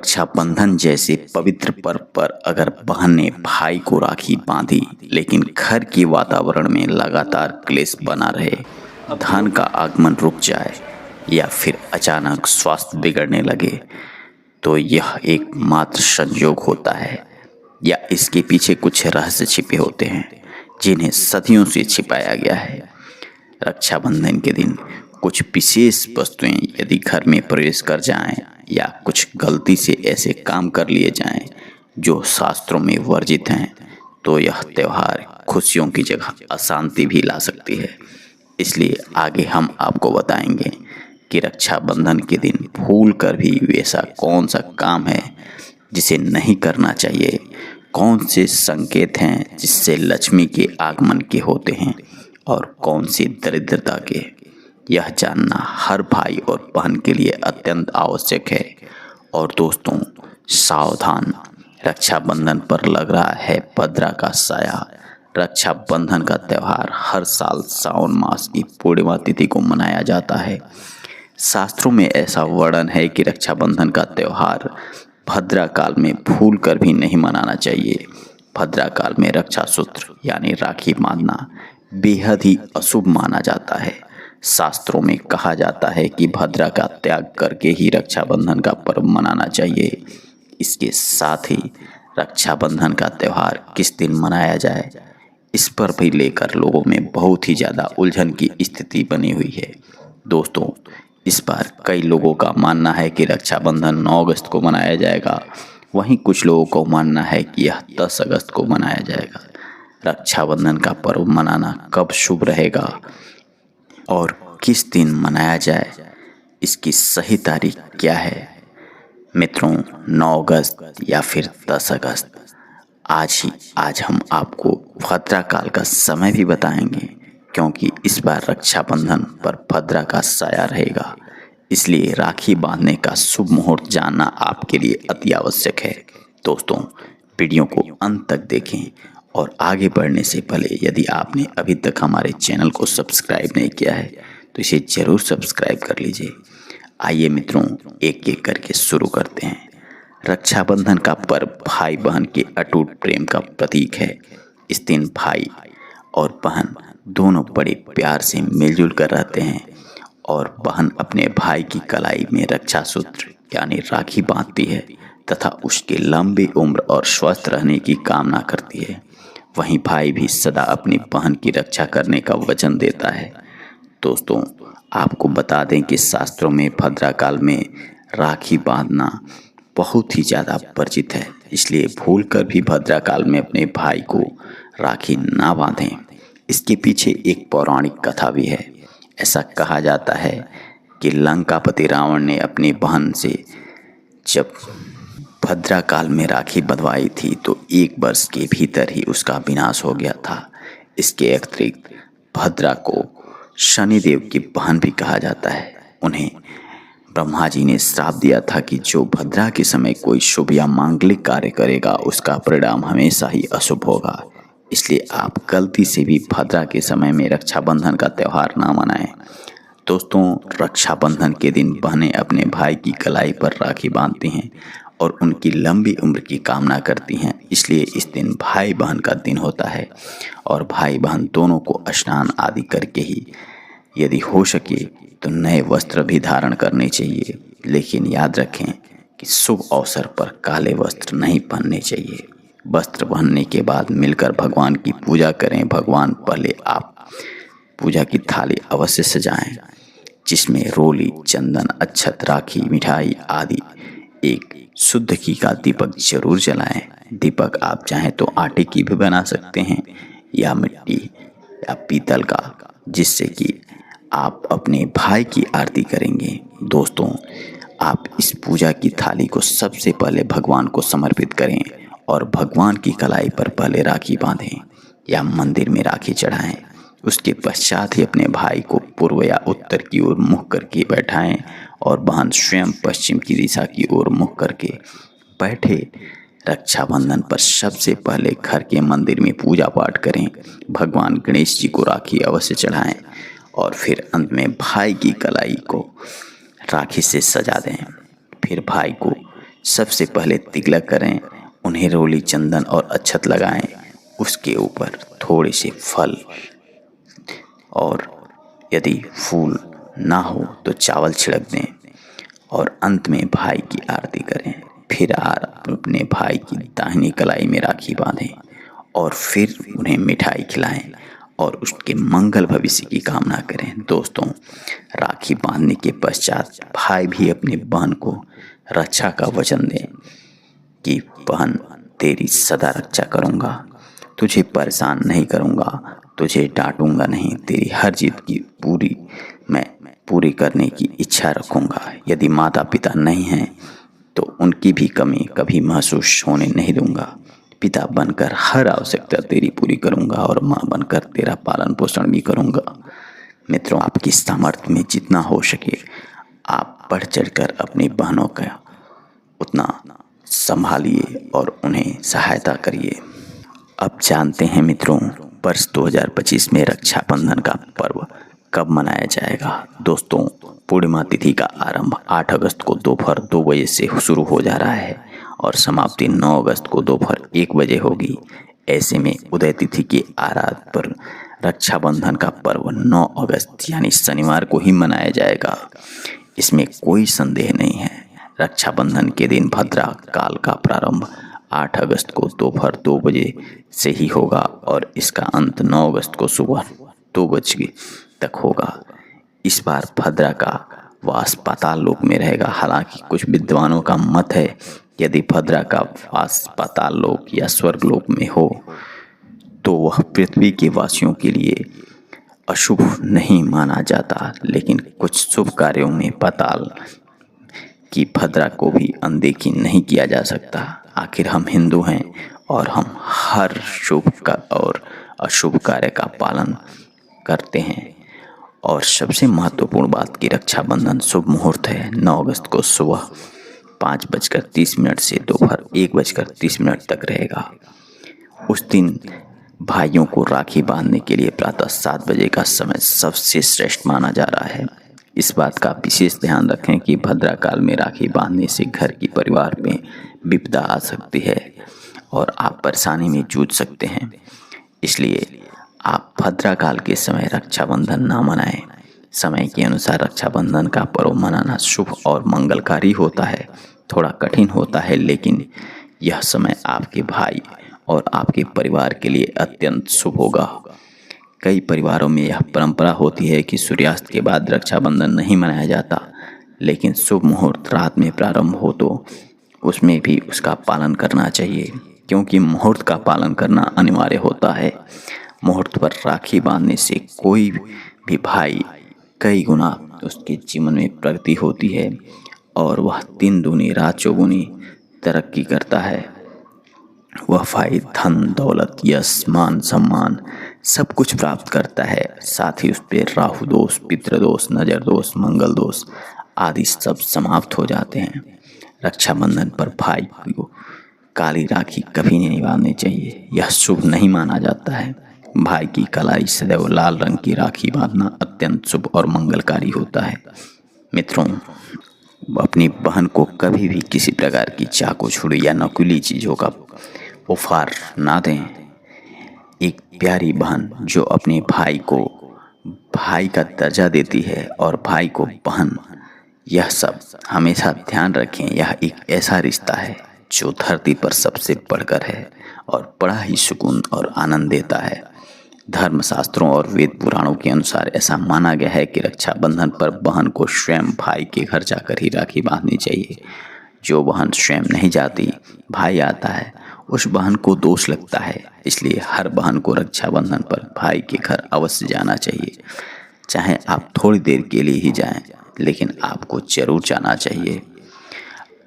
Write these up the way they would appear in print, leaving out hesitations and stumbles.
रक्षाबंधन जैसे पवित्र पर्व पर अगर बहन ने भाई को राखी बांधी लेकिन घर के वातावरण में लगातार क्लेश बना रहे, धन का आगमन रुक जाए या फिर अचानक स्वास्थ्य बिगड़ने लगे, तो यह एकमात्र संयोग होता है या इसके पीछे कुछ रहस्य छिपे होते हैं जिन्हें सदियों से छिपाया गया है। रक्षाबंधन के दिन कुछ विशेष वस्तुएं यदि घर में प्रवेश कर जाएं या कुछ गलती से ऐसे काम कर लिए जाएं जो शास्त्रों में वर्जित हैं, तो यह त्यौहार खुशियों की जगह अशांति भी ला सकती है। इसलिए आगे हम आपको बताएंगे कि रक्षाबंधन के दिन भूल कर भी वैसा कौन सा काम है जिसे नहीं करना चाहिए, कौन से संकेत हैं जिससे लक्ष्मी के आगमन के होते हैं और कौन सी दरिद्रता के। यह जानना हर भाई और बहन के लिए अत्यंत आवश्यक है। और दोस्तों सावधान, रक्षाबंधन पर लग रहा है भद्रा का साया। रक्षाबंधन का त्यौहार हर साल सावन मास की पूर्णिमा तिथि को मनाया जाता है। शास्त्रों में ऐसा वर्णन है कि रक्षाबंधन का त्यौहार भद्रा काल में भूल कर भी नहीं मनाना चाहिए। भद्रा काल में रक्षा सूत्र यानी राखी बांधना बेहद ही अशुभ माना जाता है। शास्त्रों में कहा जाता है कि भद्रा का त्याग करके ही रक्षाबंधन का पर्व मनाना चाहिए। इसके साथ ही रक्षाबंधन का त्यौहार किस दिन मनाया जाए, इस पर भी लेकर लोगों में बहुत ही ज़्यादा उलझन की स्थिति बनी हुई है। दोस्तों इस बार कई लोगों का मानना है कि रक्षाबंधन 9 अगस्त को मनाया जाएगा, वहीं कुछ लोगों को मानना है कि यह 10 अगस्त को मनाया जाएगा। रक्षाबंधन का पर्व मनाना कब शुभ रहेगा और किस दिन मनाया जाए, इसकी सही तारीख क्या है? मित्रों 9 अगस्त या फिर 10 अगस्त, आज हम आपको भद्रा काल का समय भी बताएंगे, क्योंकि इस बार रक्षाबंधन पर भद्रा का साया रहेगा। इसलिए राखी बांधने का शुभ मुहूर्त जानना आपके लिए अति आवश्यक है। दोस्तों वीडियो को अंत तक देखें और आगे बढ़ने से पहले यदि आपने अभी तक हमारे चैनल को सब्सक्राइब नहीं किया है तो इसे ज़रूर सब्सक्राइब कर लीजिए। आइए मित्रों एक एक करके शुरू करते हैं। रक्षाबंधन का पर्व भाई बहन के अटूट प्रेम का प्रतीक है। इस दिन भाई और बहन दोनों बड़े प्यार से मिलजुल कर रहते हैं और बहन अपने भाई की कलाई में रक्षा सूत्र यानी राखी बांधती है तथा उसके लंबी उम्र और स्वस्थ रहने की कामना करती है। वहीं भाई भी सदा अपनी बहन की रक्षा करने का वचन देता है। दोस्तों आपको बता दें कि शास्त्रों में भद्रा काल में राखी बांधना बहुत ही ज़्यादा परिचित है, इसलिए भूल कर भी भद्रा काल में अपने भाई को राखी ना बांधें। इसके पीछे एक पौराणिक कथा भी है। ऐसा कहा जाता है कि लंकापति रावण ने अपनी बहन से जब भद्रा काल में राखी बंधवाई थी तो 1 वर्ष के भीतर ही उसका विनाश हो गया था। इसके अतिरिक्त भद्रा को शनिदेव की बहन भी कहा जाता है। उन्हें ब्रह्मा जी ने श्राप दिया था कि जो भद्रा के समय कोई शुभ या मांगलिक कार्य करेगा उसका परिणाम हमेशा ही अशुभ होगा। इसलिए आप गलती से भी भद्रा के समय में रक्षाबंधन का त्यौहार ना मनाएं। दोस्तों रक्षाबंधन के दिन बहनें अपने भाई की कलाई पर राखी बांधती हैं और उनकी लंबी उम्र की कामना करती हैं। इसलिए इस दिन भाई बहन का दिन होता है और भाई बहन दोनों को स्नान आदि करके ही यदि हो सके तो नए वस्त्र भी धारण करने चाहिए। लेकिन याद रखें कि शुभ अवसर पर काले वस्त्र नहीं पहनने चाहिए। वस्त्र पहनने के बाद मिलकर भगवान की पूजा करें। भगवान पहले आप पूजा की थाली अवश्य सजाएं, जिसमें रोली, चंदन, अक्षत, राखी, मिठाई आदि एक शुद्ध घी का दीपक जरूर जलाएं। दीपक आप चाहें तो आटे की भी बना सकते हैं या मिट्टी या पीतल का, जिससे कि आप अपने भाई की आरती करेंगे। दोस्तों आप इस पूजा की थाली को सबसे पहले भगवान को समर्पित करें और भगवान की कलाई पर पहले राखी बांधें या मंदिर में राखी चढ़ाएं। उसके पश्चात ही अपने भाई को पूर्व या उत्तर की ओर मुख करके बैठाएं और बहन स्वयं पश्चिम की दिशा की ओर मुख करके बैठे। रक्षाबंधन पर सबसे पहले घर के मंदिर में पूजा पाठ करें। भगवान गणेश जी को राखी अवश्य चढ़ाएं और फिर अंत में भाई की कलाई को राखी से सजा दें। फिर भाई को सबसे पहले तिलक करें, उन्हें रोली चंदन और अक्षत लगाएं। उसके ऊपर थोड़े से फल और यदि फूल ना हो तो चावल छिड़क दें और अंत में भाई की आरती करें। फिर आप अपने भाई की दाहिनी कलाई में राखी बांधें और फिर उन्हें मिठाई खिलाएं और उसके मंगल भविष्य की कामना करें। दोस्तों, राखी बांधने के पश्चात भाई भी अपनी बहन को रक्षा का वचन दें कि बहन, तेरी सदा रक्षा करूँगा, तुझे परेशान नहीं करूँगा, तुझे डांटूंगा नहीं, तेरी हर जिद की मैं पूरी करने की इच्छा रखूँगा। यदि माता पिता नहीं हैं तो उनकी भी कमी कभी महसूस होने नहीं दूंगा। पिता बनकर हर आवश्यकता तेरी पूरी करूंगा और माँ बनकर तेरा पालन पोषण भी करूंगा। मित्रों, आपकी सामर्थ्य में जितना हो सके आप बढ़ चढ़कर अपनी बहनों का उतना संभालिए और उन्हें सहायता करिए। अब जानते हैं मित्रों, वर्ष 2025 में रक्षाबंधन का पर्व कब मनाया जाएगा। दोस्तों, पूर्णिमा तिथि का आरंभ 8 अगस्त को दोपहर 2 बजे से शुरू हो जा रहा है और समाप्ति 9 अगस्त को दोपहर 1 बजे होगी। ऐसे में उदय तिथि की आराध पर रक्षाबंधन का पर्व 9 अगस्त यानी शनिवार को ही मनाया जाएगा। इसमें कोई संदेह नहीं है। रक्षाबंधन के दिन भद्रा काल का प्रारंभ 8 अगस्त को दोपहर 2 बजे से ही होगा और इसका अंत 9 अगस्त को सुबह 2 बजे तक होगा। इस बार भद्रा का वास पाताल लोक में रहेगा। हालांकि कुछ विद्वानों का मत है कि यदि भद्रा का वास पाताल लोक या स्वर्ग लोक में हो तो वह पृथ्वी के वासियों के लिए अशुभ नहीं माना जाता, लेकिन कुछ शुभ कार्यों में पाताल की भद्रा को भी अनदेखी नहीं किया जा सकता। आखिर हम हिंदू हैं और हम हर शुभ का और अशुभ कार्य का पालन करते हैं। और सबसे महत्वपूर्ण बात कि रक्षाबंधन शुभ मुहूर्त है 9 अगस्त को सुबह 5:30 से दोपहर 1:30 तक रहेगा। उस दिन भाइयों को राखी बांधने के लिए प्रातः 7 बजे का समय सबसे श्रेष्ठ माना जा रहा है। इस बात का विशेष ध्यान रखें कि भद्रा काल में राखी बांधने से घर की परिवार में विपदा आ सकती है और आप परेशानी में जूझ सकते हैं। इसलिए आप भद्रा काल के समय रक्षाबंधन ना मनाएं। समय के अनुसार रक्षाबंधन का पर्व मनाना शुभ और मंगलकारी होता है। थोड़ा कठिन होता है, लेकिन यह समय आपके भाई और आपके परिवार के लिए अत्यंत शुभ होगा। कई परिवारों में यह परंपरा होती है कि सूर्यास्त के बाद रक्षाबंधन नहीं मनाया जाता, लेकिन शुभ मुहूर्त रात में प्रारंभ हो तो उसमें भी उसका पालन करना चाहिए, क्योंकि मुहूर्त का पालन करना अनिवार्य होता है। मुहूर्त पर राखी बांधने से कोई भी भाई कई गुना उसके जीवन में प्रगति होती है और वह 3 दूनी रात चौगुनी तरक्की करता है। वह भाई धन दौलत यश मान सम्मान सब कुछ प्राप्त करता है। साथ ही उस पर राहु दोष, पितृदोष, नजर दोष, मंगल दोष आदि सब समाप्त हो जाते हैं। रक्षाबंधन पर भाई को काली राखी कभी नहीं बांधनी चाहिए, यह शुभ नहीं माना जाता है। भाई की कलाई सदैव लाल रंग की राखी बांधना अत्यंत शुभ और मंगलकारी होता है। मित्रों, अपनी बहन को कभी भी किसी प्रकार की चाकू, छुरी या नकुली चीज़ों का उपहार ना दें। एक प्यारी बहन जो अपने भाई को भाई का दर्जा देती है और भाई को बहन, यह सब हमेशा ध्यान रखें। यह एक ऐसा रिश्ता है जो धरती पर सबसे बढ़कर है और बड़ा ही सुकून और आनंद देता है। धर्मशास्त्रों और वेद पुराणों के अनुसार ऐसा माना गया है कि रक्षाबंधन पर बहन को स्वयं भाई के घर जाकर ही राखी बांधनी चाहिए। जो बहन स्वयं नहीं जाती, भाई आता है, उस बहन को दोष लगता है। इसलिए हर बहन को रक्षाबंधन पर भाई के घर अवश्य जाना चाहिए। चाहे आप थोड़ी देर के लिए ही जाएं, लेकिन आपको जरूर जाना चाहिए।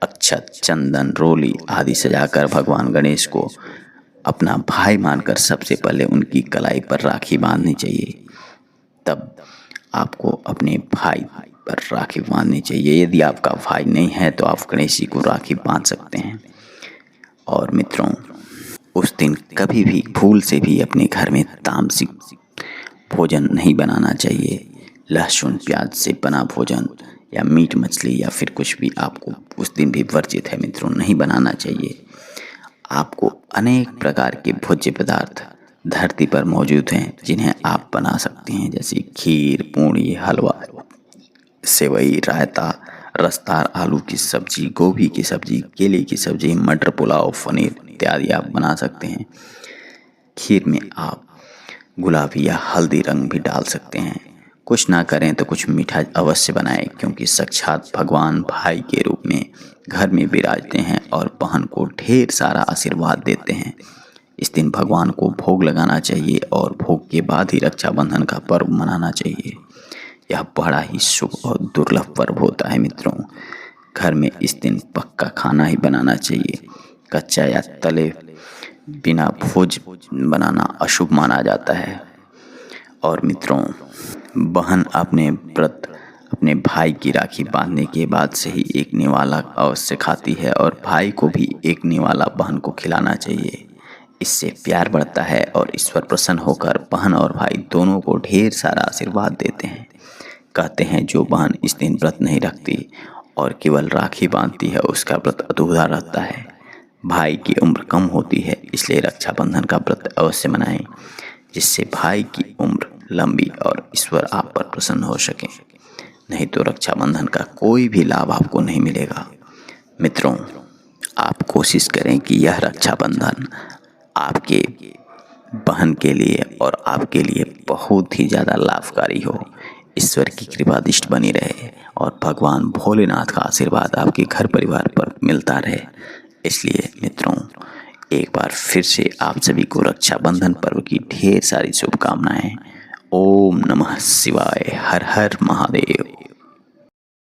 अक्षत, चंदन, रोली आदि सजाकर भगवान गणेश को अपना भाई मानकर सबसे पहले उनकी कलाई पर राखी बांधनी चाहिए। तब आपको अपने भाई पर राखी बांधनी चाहिए। यदि आपका भाई नहीं है तो आप गणेश जी को राखी बांध सकते हैं। और मित्रों, उस दिन कभी भी भूल से भी अपने घर में तामसिक भोजन नहीं बनाना चाहिए। लहसुन प्याज से बना भोजन या मीट मछली या फिर कुछ भी आपको उस दिन भी वर्जित है मित्रों, नहीं बनाना चाहिए। आपको अनेक प्रकार के भोज्य पदार्थ धरती पर मौजूद हैं जिन्हें आप बना सकते हैं, जैसे खीर, पूड़ी, हलवा, सेवई, रायता, रसदार आलू की सब्जी, गोभी की सब्जी, केले की सब्जी, मटर पुलाव, पनीर इत्यादि आप बना सकते हैं। खीर में आप गुलाबी या हल्दी रंग भी डाल सकते हैं। कुछ ना करें तो कुछ मीठा अवश्य बनाएं, क्योंकि साक्षात भगवान भाई के रूप में घर में विराजते हैं और बहन को ढेर सारा आशीर्वाद देते हैं। इस दिन भगवान को भोग लगाना चाहिए और भोग के बाद ही रक्षाबंधन का पर्व मनाना चाहिए। यह बड़ा ही शुभ और दुर्लभ पर्व होता है मित्रों। घर में इस दिन पक्का खाना ही बनाना चाहिए। कच्चा या तले बिना भोज बनाना अशुभ माना जाता है। और मित्रों, बहन अपने व्रत अपने भाई की राखी बांधने के बाद से ही एक निवाला अवश्य खाती है और भाई को भी एक निवाला बहन को खिलाना चाहिए। इससे प्यार बढ़ता है और ईश्वर प्रसन्न होकर बहन और भाई दोनों को ढेर सारा आशीर्वाद देते हैं। कहते हैं जो बहन इस दिन व्रत नहीं रखती और केवल राखी बांधती है उसका व्रत अधूरा रहता है। भाई की उम्र कम होती है, इसलिए रक्षाबंधन का व्रत अवश्य मनाएं, जिससे भाई की उम्र लंबी और ईश्वर आप पर प्रसन्न हो सके। नहीं तो रक्षाबंधन का कोई भी लाभ आपको नहीं मिलेगा। मित्रों, आप कोशिश करें कि यह रक्षाबंधन आपके बहन के लिए और आपके लिए बहुत ही ज़्यादा लाभकारी हो। ईश्वर की कृपा दृष्टि बनी रहे और भगवान भोलेनाथ का आशीर्वाद आपके घर परिवार पर मिलता रहे। इसलिए मित्रों, एक बार फिर से आप सभी को रक्षाबंधन पर्व की ढेर सारी शुभकामनाएं। ओम नमः शिवाय। हर हर महादेव।